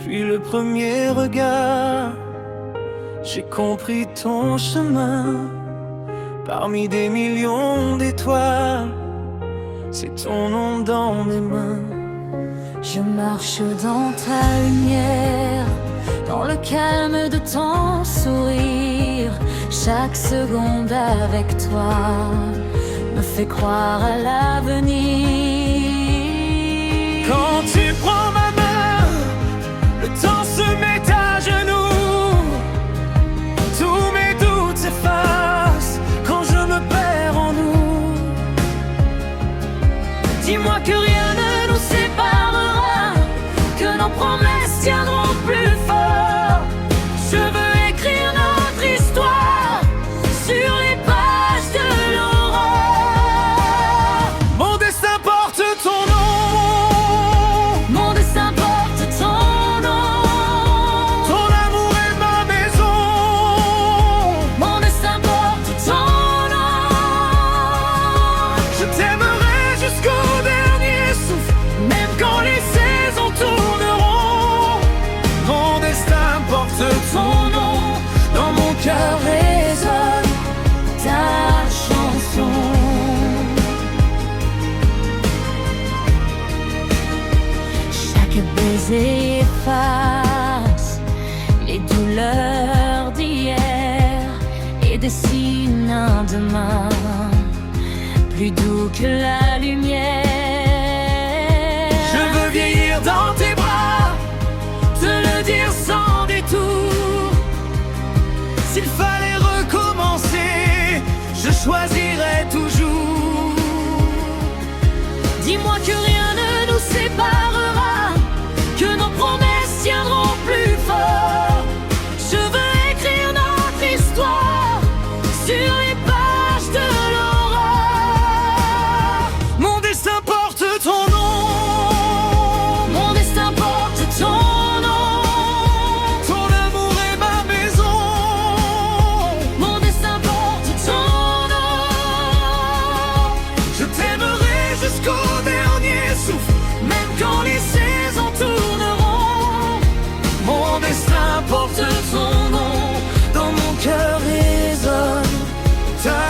Depuis le premier regard, j'ai compris ton chemin. Parmi des millions d'étoiles, c'est ton nom dans mes mains. Je marche dans ta lumière, dans le calme de ton sourire. Chaque seconde avec toi me fait croire à l'avenir. Quand tu prends ma main, le temps se met à genoux. Tous mes doutes s'effacent quand je me perds en nous. Dis-moi que rien ne nous séparera, que nos promesses tiendront plus fort. Je veux écrire notre histoire sur les pages de l'aurore. Mon destin porte ton nom. Mon destin porte ton nom. Ton amour est ma maison. Mon destin porte ton nom. Je t'aimerai jusqu'au dernier souffle, même quand les saisons tourneront. Mon destin porte ton nom. Dans mon cœur résonne Ta chanson. Chaque baiser efface les douleurs d'hier et dessine un demain plus doux que la lumière. Je veux vieillir dans tes bras, te le dire sans détour. S'il fallait recommencer, je choisirais toujours. Dis-moi que rien ne nous séparera, que nos promesses tiendront plus fort. Je veux écrire notre histoire sur les pages de l'aurore. Mon destin porte ton nom. Mon destin porte ton nom. Ton amour est ma maison. Mon destin porte ton nom. Je t'aimerai jusqu'au dernier souffle, même quand les saisons tourneront. Mon destin porte ton nom. Dans mon cœur résonne ta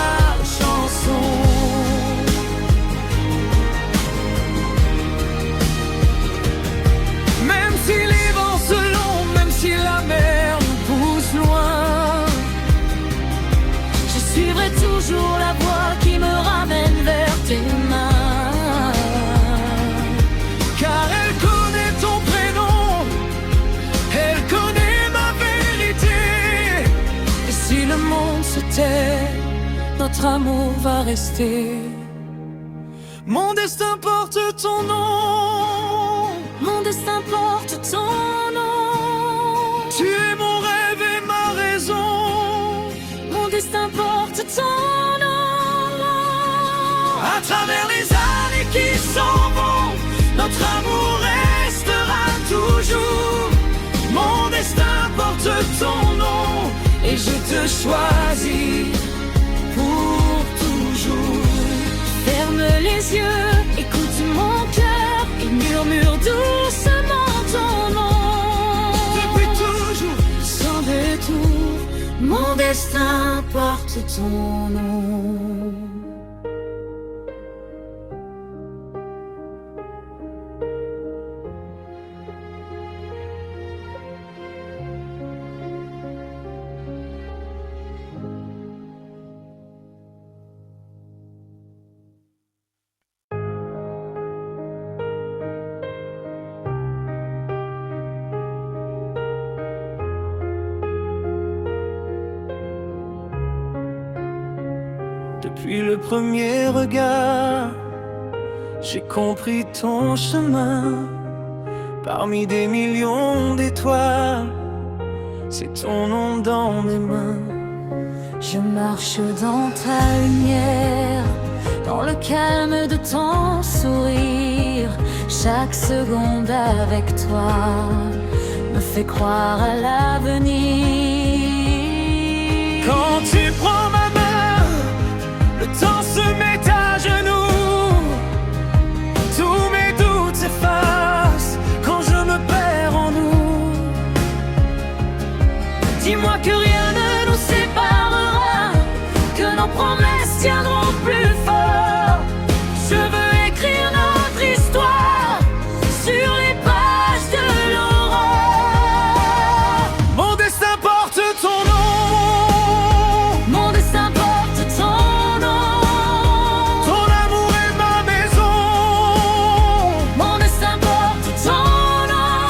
chanson. Même si les vents se longent, même si la mer nous pousse loin, Je suivrai toujours la voie qui me ramène vers tes mains. car elle connaît ton prénom, elle connaît ma vérité. Et si le monde se tait, notre amour va rester. Mon destin porte ton nom. Mon destin porte ton nom. Tu es mon rêve et ma raison. Mon destin porte ton nom. À travers les années qui s'en vont, notre amour restera toujours. Mon destin porte ton nom et je te choisis pour toujours. Ferme les yeux, écoute mon cœur, il murmure doucement ton nom. Depuis toujours, Sans détour, mon destin porte ton nom. depuis le premier regard, j'ai compris ton chemin. Parmi des millions d'étoiles, c'est ton nom dans mes mains. Je marche dans ta lumière, dans le calme de ton sourire. Chaque seconde avec toi me fait croire à l'avenir. Quand tu prends ma main, le temps se met à genoux. Tous mes doutes s'effacent quand je me perds en nous. Dis-moi que rien ne nous séparera, que nos promesses tiendront plus fort. Je veux écrire notre histoire sur les pages de l'aurore. Mon destin porte ton nom, Mon destin porte ton nom. ton amour est ma maison. Mon destin porte ton nom.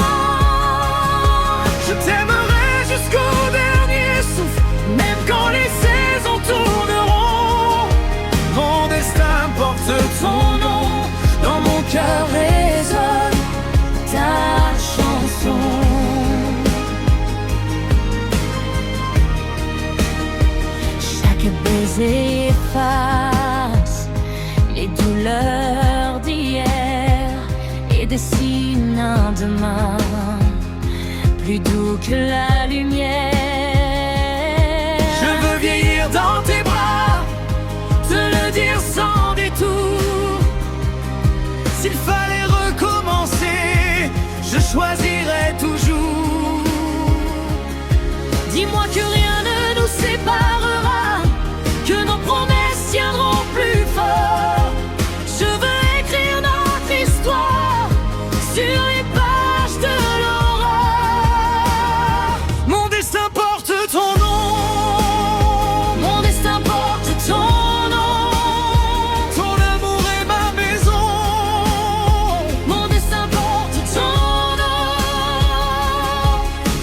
Je t'aimerai jusqu'au dernier souffle, même quand les saisons tourneront. Mon destin porte ton nom, dans mon cœur Résonne ta chanson. Chaque baiser efface les douleurs d'hier et dessine un demain plus doux que la lumière. Je veux vieillir dans tes bras, te le dire sans détour. S'il fallait recommencer, je choisirais toujours. Dis-moi que rien ne nous séparera, que nos promesses tiendront plus fort. Je veux écrire notre histoire sur les pages de l'aurore. Mon destin porte ton nom, Mon destin porte ton nom. ton amour est ma maison. Mon destin porte ton nom.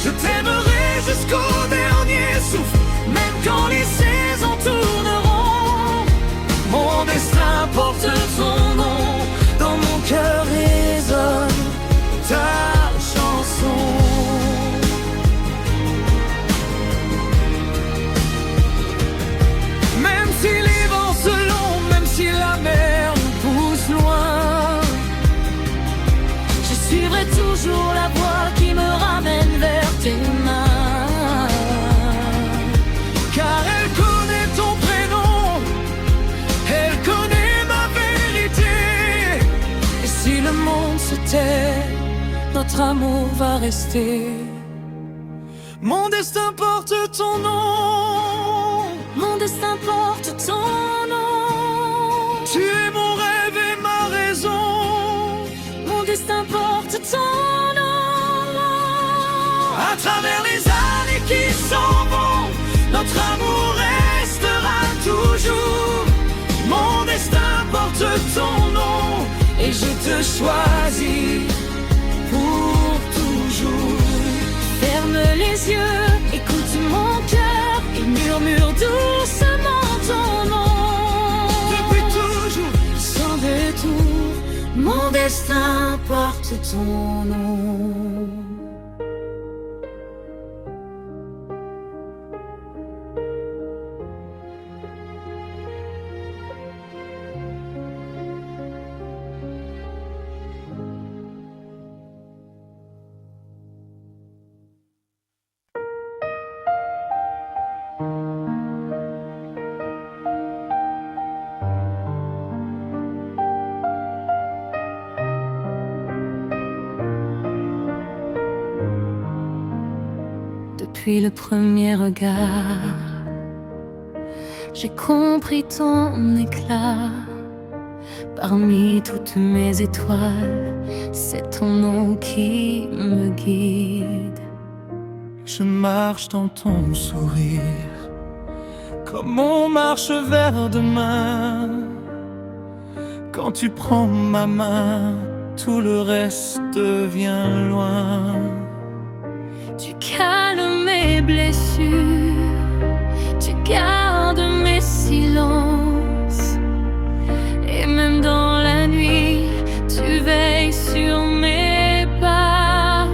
Je t'aimerai jusqu'au dernier souffle, même quand les saisons tourneront. Mon destin porte ton nom, dans mon cœur résonne ta chanson. Même si les vents se longent, même si la mer nous pousse loin, Je suivrai toujours la voie qui me ramène vers tes mains. car elle connaît ton prénom, elle connaît ma vérité. Et si le monde se tait, notre amour va rester. Mon destin porte ton nom, Mon destin porte ton nom. tu es mon rêve et ma raison. Mon destin porte ton nom. À travers les années qui s'en vont, notre amour restera toujours. Mon destin porte ton nom, et je te choisis pour toujours. Ferme les yeux, écoute mon cœur, il murmure doucement ton nom. Depuis toujours, Sans détour, mon destin porte ton nom. Depuis le premier regard, j'ai compris ton éclat. Parmi toutes mes étoiles, c'est ton nom qui me guide. je marche dans ton sourire, comme on marche vers demain. Quand tu prends ma main, tout le reste devient loin. Tu calmes mes blessures, tu gardes mes silences. Et même dans la nuit, tu veilles sur mes pas.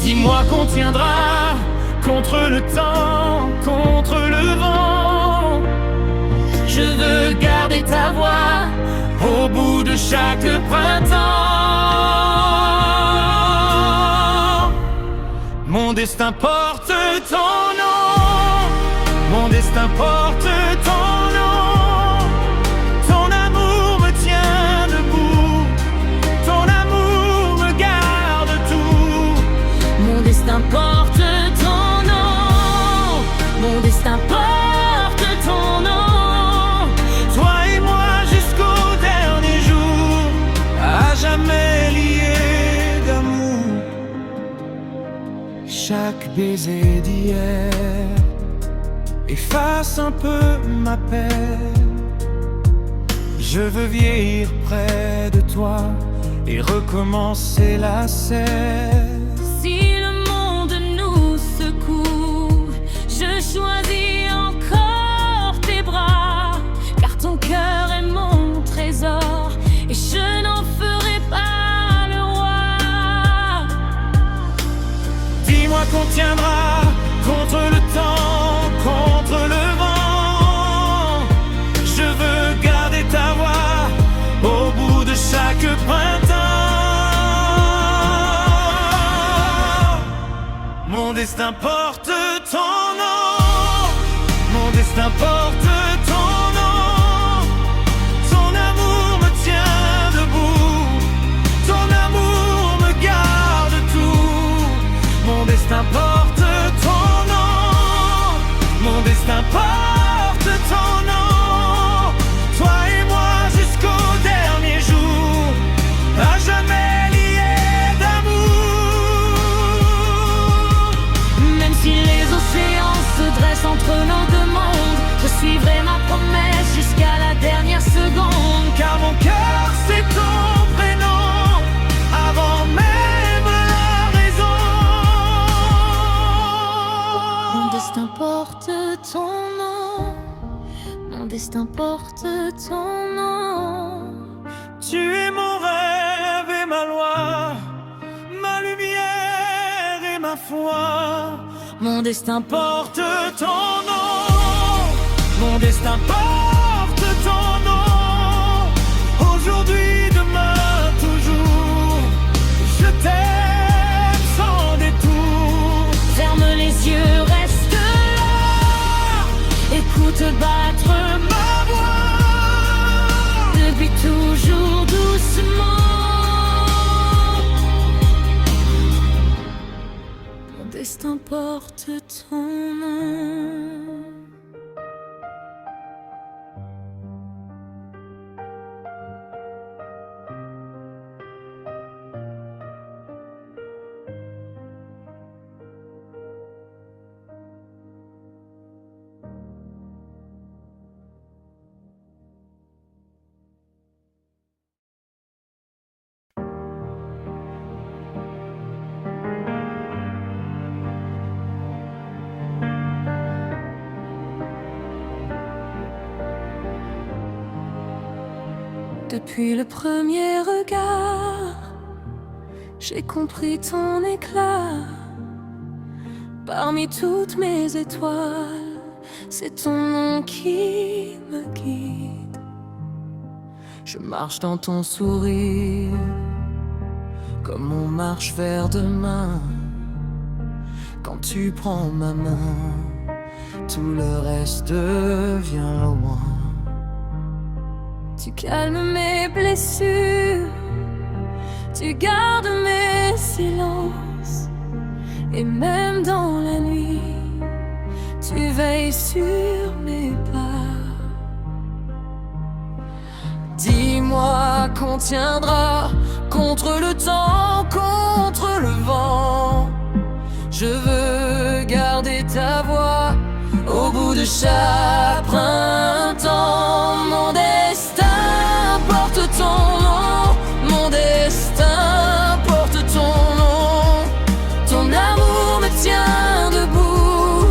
Dis-moi qu'on tiendra contre le temps, contre le vent. Je veux garder ta voix au bout de chaque printemps. Mon destin porte ton nom, mon destin porte ton nom. Ton amour me tient debout, ton amour me garde tout. Mon destin porte Chaque baiser d'hier efface un peu ma peine. Je veux vieillir près de toi et recommencer la scène. Si le monde nous secoue, je choisis encore tes bras, car ton cœur est mon trésor et je n'en ferai pas le roi. Dis-moi qu'on tiendra contre le temps, contre le vent. Je veux garder ta voix au bout de chaque printemps. Mon destin porte ton nom, mon destin porte ton nom. Ton amour me tient debout, ton amour me garde tout. Mon destin porte ton nom, mon destin porte ton nom. Toi et moi jusqu'au dernier jour, à jamais liés d'amour. Même si les océans se dressent entre nos deux mondes, je suivrai ma promesse jusqu'à la dernière seconde. Car mon cœur c'est ton prénom, avant même la raison. Mon destin porte ton nom, mon destin porte ton nom. Tu es mon rêve et ma loi, ma lumière et ma foi. Mon destin Porte ton nom, mon destin porte ton nom. Aujourd'hui, demain, toujours, je t'aime sans détour. ferme les yeux, reste là, écoute battre Ma voix, depuis toujours doucement. Mon destin porte ton nom. Depuis le premier regard, j'ai compris ton éclat. Parmi toutes mes étoiles, c'est ton nom qui me guide. Je marche dans ton sourire, comme on marche vers demain. Quand tu prends ma main, tout le reste devient loin. Tu calmes mes blessures, tu gardes mes silences. Et même dans la nuit, tu veilles sur mes pas. Dis-moi qu'on tiendra contre le temps, contre le vent. Je veux garder ta voix au bout de chaque printemps. Mon destin porte ton nom, mon destin porte ton nom. Ton amour me tient debout,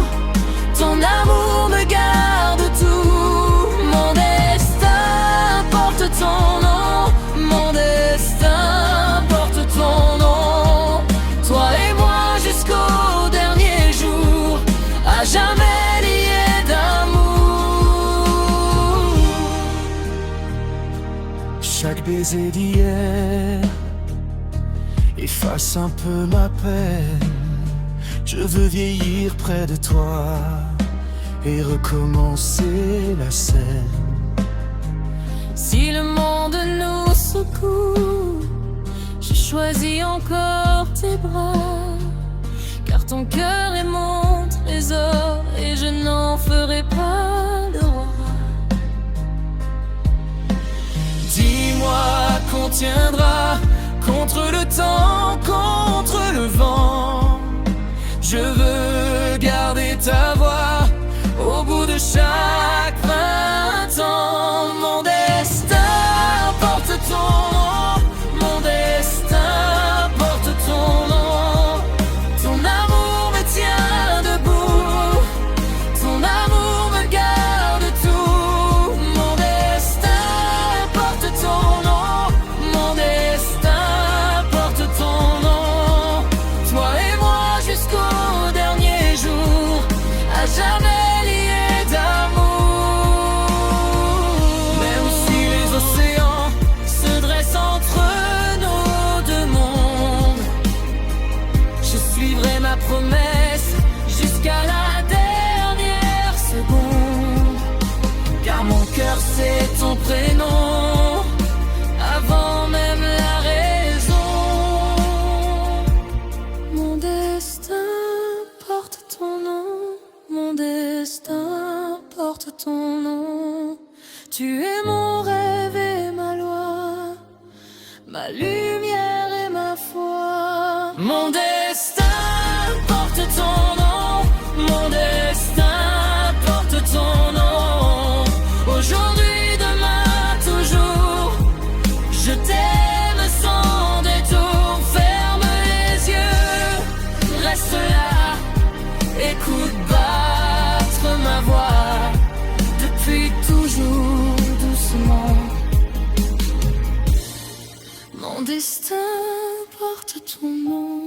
ton amour me garde tout. Mon destin porte ton nom, mon destin porte ton nom. Toi et moi jusqu'au dernier jour, à jamais liés d'amour. chaque baiser d'hier efface un peu ma peine. Je veux vieillir près de toi et recommencer la scène. Si le monde nous secoue, je choisis encore tes bras, car ton cœur est mon trésor et je n'en ferai pas le roi. Dis-moi qu'on tiendra contre le temps, contre le vent. Je veux garder ta voix au bout de chaque printemps. Mon destin porte ton nom, mon destin porte ton nom. Ton amour me tient debout, ton amour me garde tout. Mon destin porte ton nom, mon destin porte ton nom. Toi et moi jusqu'au dernier jour, à jamais liés d'amour. Même si les océans se dressent entre nos deux mondes, je suivrai ma promesse jusqu'à la dernière seconde. Car mon cœur c'est ton prénom, avant même la raison. Mon destin porte ton nom, mon destin porte ton nom. Tu es mon rêve et ma loi, ma lumière et ma foi. Mon destin porte ton nom, mon destin porte ton nom. Aujourd'hui, demain, toujours, je t'aime sans détour. Ferme les yeux, reste là, écoute battre ma voix. Depuis toujours, doucement, mon destin porte ton nom.